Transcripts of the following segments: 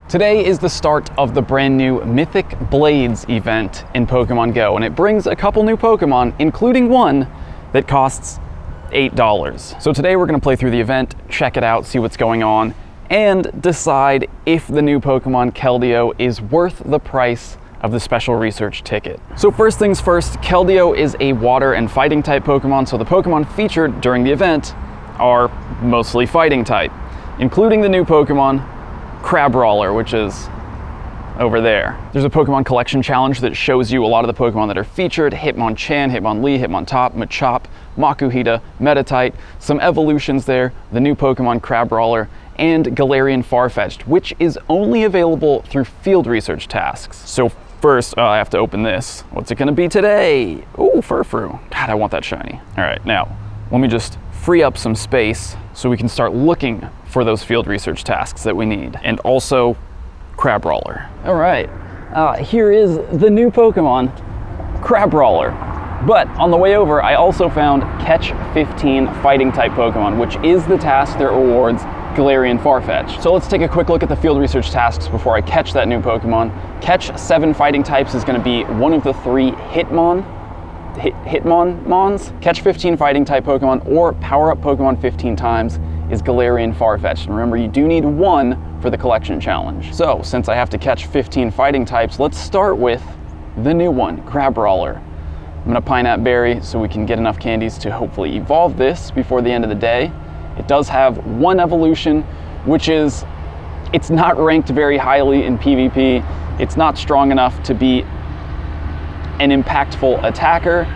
Today is the start of the brand new Mythic Blades event in Pokemon GO, and it brings a couple new Pokemon, including one that costs $8. So today we're going to play through the event, check it out, see what's going on, and decide if the new Pokemon Keldeo is worth the price of the special research ticket. So first things first, Keldeo is a water and fighting type Pokemon, so the Pokemon featured during the event are mostly fighting type, including the new Pokemon Crabrawler, which is over there. There's a Pokemon collection challenge that shows you a lot of the Pokemon that are featured: Hitmonchan, Hitmonlee, Hitmontop, Machop, Makuhita, Meditite, some evolutions there, the new Pokemon Crabrawler, and Galarian Farfetch'd, which is only available through field research tasks. So first, I have to open this. What's it gonna be today? Ooh, Furfrou. God, I want that shiny. All right, now, let me just free up some space so we can start looking for those field research tasks that we need. And also, Crabrawler. All right, here is the new Pokemon, Crabrawler. But on the way over, I also found Catch 15 fighting type Pokemon, which is the task that rewards Galarian Farfetch'd. So let's take a quick look at the field research tasks before I catch that new Pokemon. Catch 7 fighting types is gonna be one of the 3 Hitmonmons. Catch 15 fighting type Pokemon or power up Pokemon 15 times is Galarian Farfetch'd. And remember, you do need 1 for the collection challenge. So since I have to catch 15 fighting types, let's start with the new one, Crabrawler. I'm gonna Pineapple Berry so we can get enough candies to hopefully evolve this before the end of the day. It does have 1 evolution, which is, it's not ranked very highly in PvP. It's not strong enough to be an impactful attacker,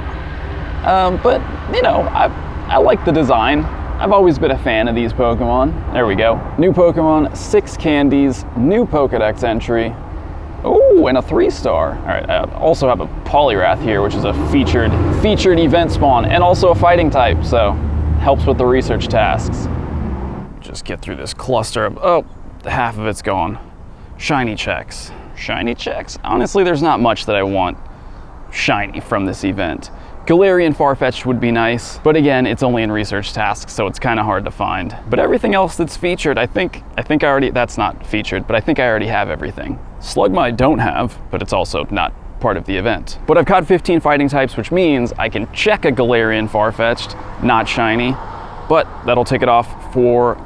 but you know, I like the design. I've always been a fan of these Pokemon. There we go. New Pokemon, 6 candies, new Pokedex entry. Oh, and a 3-star. All right, I also have a Poliwrath here, which is a featured event spawn, and also a fighting type, so helps with the research tasks. Just get through this cluster of, oh, half of it's gone. Shiny checks. Shiny checks. Honestly, there's not much that I want shiny from this event. Galarian Farfetch'd would be nice, but again, it's only in research tasks, so it's kind of hard to find. But everything else that's featured, I think I already, that's not featured, but I think I already have everything. Slugma I don't have, but it's also not part of the event. But I've caught 15 fighting types, which means I can check a Galarian Farfetch'd, not shiny, but that'll take it off for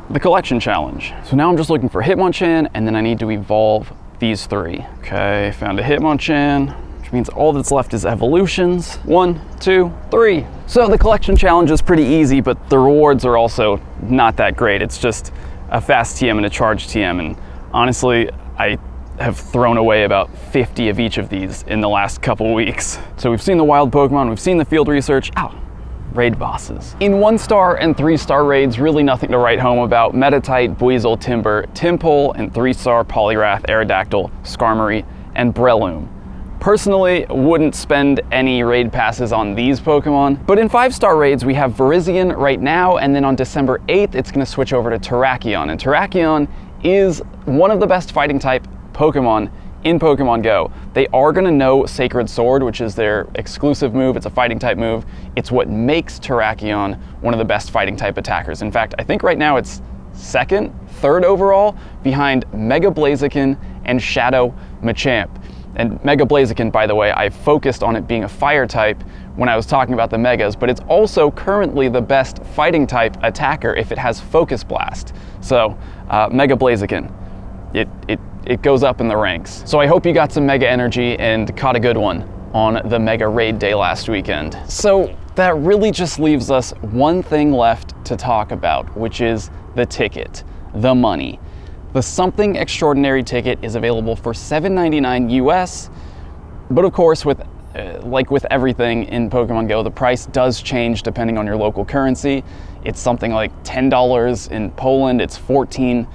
the collection challenge. So now I'm just looking for Hitmonchan, and then I need to evolve these 3. Okay, found a Hitmonchan, which means all that's left is evolutions. 1, 2, 3. So the collection challenge is pretty easy, but the rewards are also not that great. It's just a fast TM and a charge TM, and honestly, I have thrown away about 50 of each of these in the last couple weeks. So we've seen the wild Pokemon, we've seen the field research. Ow. Raid bosses. In 1-star and 3-star raids, really nothing to write home about. Meditite, Buizel, Timber, Tympole, and 3-star Poliwrath, Aerodactyl, Skarmory, and Breloom. Personally, wouldn't spend any raid passes on these Pokemon, but in 5-star raids we have Virizion right now, and then on December 8th it's going to switch over to Terrakion, and Terrakion is one of the best fighting type Pokemon in Pokemon GO. They are going to know Sacred Sword, which is their exclusive move. It's a fighting type move. It's what makes Terrakion one of the best fighting type attackers. In fact, I think right now it's 2nd, 3rd overall behind Mega Blaziken and Shadow Machamp. And Mega Blaziken, by the way, I focused on it being a fire type when I was talking about the Megas, but it's also currently the best fighting type attacker if it has Focus Blast. So Mega Blaziken, it goes up in the ranks. So I hope you got some Mega energy and caught a good one on the Mega Raid Day last weekend. So that really just leaves us one thing left to talk about, which is the ticket, the money. The Something Extraordinary ticket is available for $7.99 US, but of course, like with everything in Pokemon GO, the price does change depending on your local currency. It's something like $10 in Poland, it's 14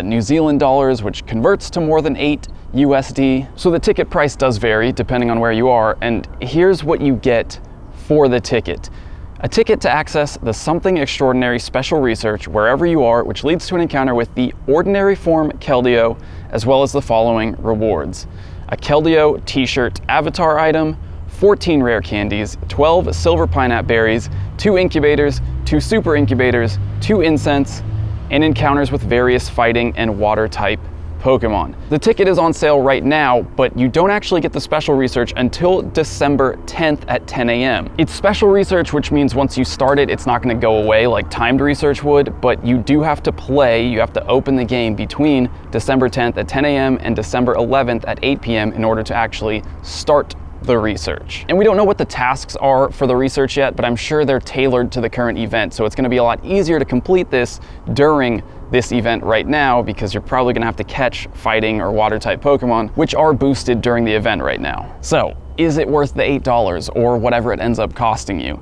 New Zealand dollars, which converts to more than 8 USD. So the ticket price does vary depending on where you are, and here's what you get for the ticket. A ticket to access the Something Extraordinary special research wherever you are, which leads to an encounter with the ordinary form Keldeo, as well as the following rewards. A Keldeo t-shirt avatar item, 14 rare candies, 12 silver pineapple berries, 2 incubators, 2 super incubators, 2 incense, and encounters with various fighting and water type Pokemon. The ticket is on sale right now, but you don't actually get the special research until December 10th at 10 a.m. It's special research, which means once you start it, it's not going to go away like timed research would, but you do have to play, you have to open the game between December 10th at 10 a.m. and December 11th at 8 p.m. in order to actually start the research. And we don't know what the tasks are for the research yet, but I'm sure they're tailored to the current event, so it's going to be a lot easier to complete this during this event right now, because you're probably going to have to catch fighting or water type Pokemon, which are boosted during the event right now. So is it worth the $8 or whatever it ends up costing you?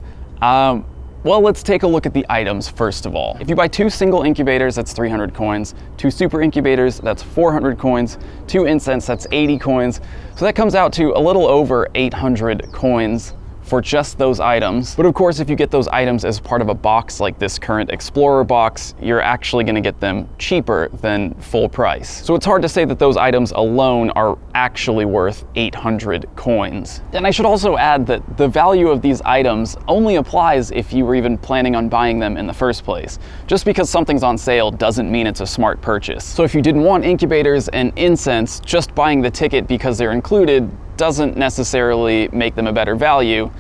Well, let's take a look at the items first of all. If you buy 2 single incubators, that's 300 coins. 2 super incubators, that's 400 coins. 2 incense, that's 80 coins. So that comes out to a little over 800 coins for just those items. But of course, if you get those items as part of a box like this current Explorer box, you're actually going to get them cheaper than full price. So it's hard to say that those items alone are actually worth 800 coins. And I should also add that the value of these items only applies if you were even planning on buying them in the first place. Just because something's on sale doesn't mean it's a smart purchase. So if you didn't want incubators and incense, just buying the ticket because they're included doesn't necessarily make them a better value.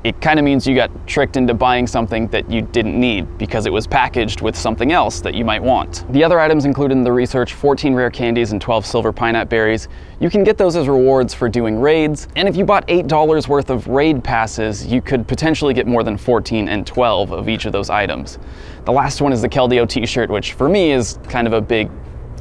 It kind of means you got tricked into buying something that you didn't need because it was packaged with something else that you might want. The other items included in the research, 14 rare candies and 12 silver pineapple berries. You can get those as rewards for doing raids, and if you bought $8 worth of raid passes, you could potentially get more than 14 and 12 of each of those items. The last one is the Keldeo t-shirt, which for me is kind of a big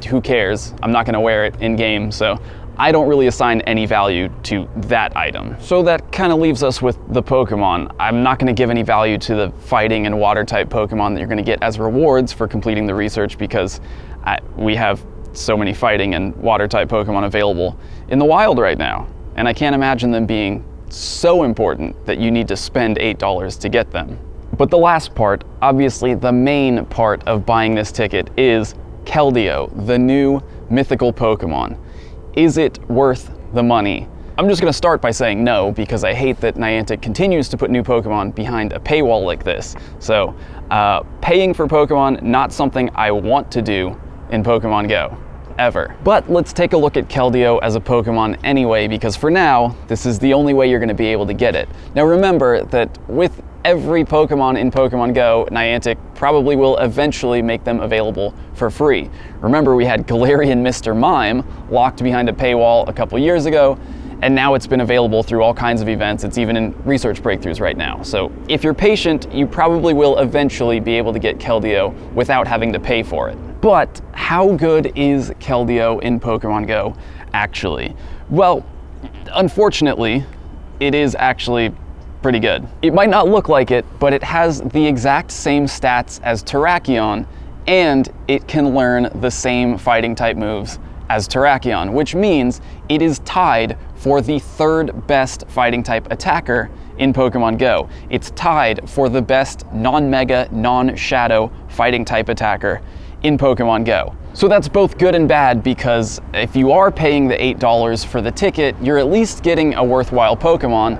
who cares. I'm not going to wear it in game, so I don't really assign any value to that item. So that kind of leaves us with the Pokemon. I'm not going to give any value to the fighting and water type Pokemon that you're going to get as rewards for completing the research, because we have so many fighting and water type Pokemon available in the wild right now. And I can't imagine them being so important that you need to spend $8 to get them. But the last part, obviously the main part of buying this ticket, is Keldeo, the new mythical Pokemon. Is it worth the money? I'm just going to start by saying no, because I hate that Niantic continues to put new Pokemon behind a paywall like this. So paying for Pokemon, not something I want to do in Pokemon Go, ever. But let's take a look at Keldeo as a Pokemon anyway, because for now, this is the only way you're going to be able to get it. Now remember that with every Pokemon in Pokemon Go, Niantic probably will eventually make them available for free. Remember, we had Galarian Mr. Mime locked behind a paywall a couple years ago, and now it's been available through all kinds of events. It's even in research breakthroughs right now. So if you're patient, you probably will eventually be able to get Keldeo without having to pay for it. But how good is Keldeo in Pokemon Go actually? Well, unfortunately, it is actually pretty good. It might not look like it, but it has the exact same stats as Terrakion, and it can learn the same fighting type moves as Terrakion, which means it is tied for the 3rd best fighting type attacker in Pokemon Go. It's tied for the best non-mega, non-shadow fighting type attacker in Pokemon Go. So that's both good and bad, because if you are paying the $8 for the ticket, you're at least getting a worthwhile Pokemon.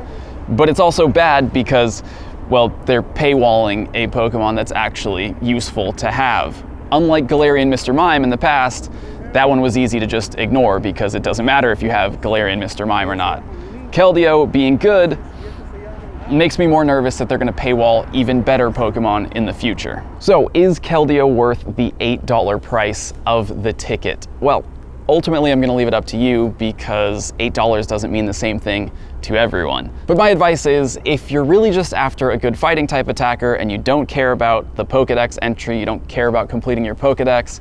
But it's also bad because, well, they're paywalling a Pokemon that's actually useful to have. Unlike Galarian Mr. Mime in the past, that one was easy to just ignore because it doesn't matter if you have Galarian Mr. Mime or not. Keldeo being good makes me more nervous that they're going to paywall even better Pokemon in the future. So is Keldeo worth the $8 price of the ticket? Well, ultimately I'm going to leave it up to you, because $8 doesn't mean the same thing to everyone. But my advice is, if you're really just after a good fighting type attacker and you don't care about the Pokedex entry, you don't care about completing your Pokedex,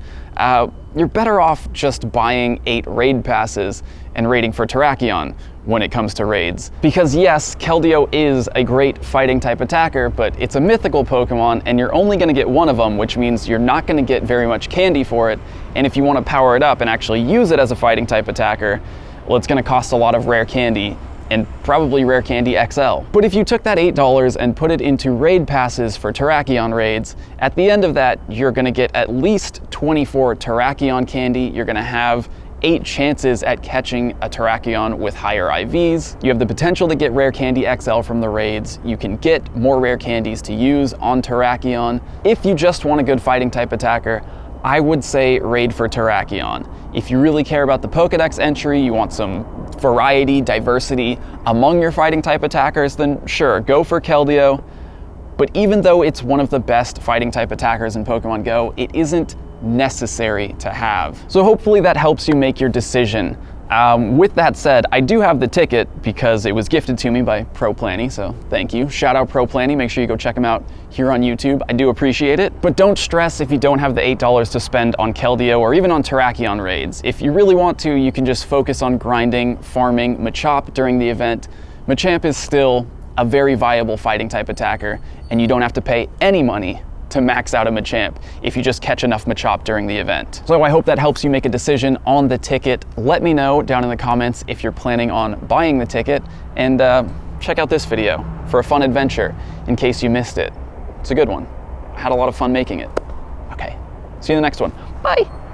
you're better off just buying 8 raid passes and raiding for Terrakion when it comes to raids. Because yes, Keldeo is a great fighting type attacker, but it's a mythical Pokemon and you're only going to get one of them, which means you're not going to get very much candy for it. And if you want to power it up and actually use it as a fighting type attacker, well, it's going to cost a lot of rare candy, and probably Rare Candy XL. But if you took that $8 and put it into raid passes for Terrakion raids, at the end of that, you're gonna get at least 24 Terrakion candy. You're gonna have 8 chances at catching a Terrakion with higher IVs. You have the potential to get Rare Candy XL from the raids. You can get more rare candies to use on Terrakion. If you just want a good fighting type attacker, I would say raid for Terrakion. If you really care about the Pokedex entry, you want some variety, diversity among your fighting type attackers, then sure, go for Keldeo. But even though it's one of the best fighting type attackers in Pokemon Go, it isn't necessary to have. So hopefully that helps you make your decision. With that said, I do have the ticket because it was gifted to me by ProPlanny, so thank you. Shout out ProPlanny, make sure you go check them out here on YouTube. I do appreciate it. But don't stress if you don't have the $8 to spend on Keldeo or even on Terrakion raids. If you really want to, you can just focus on grinding, farming Machop during the event. Machamp is still a very viable fighting type attacker, and you don't have to pay any money to max out a Machamp if you just catch enough Machop during the event. So I hope that helps you make a decision on the ticket. Let me know down in the comments if you're planning on buying the ticket, and check out this video for a fun adventure in case you missed it. It's a good one. I had a lot of fun making it. Okay, see you in the next one. Bye.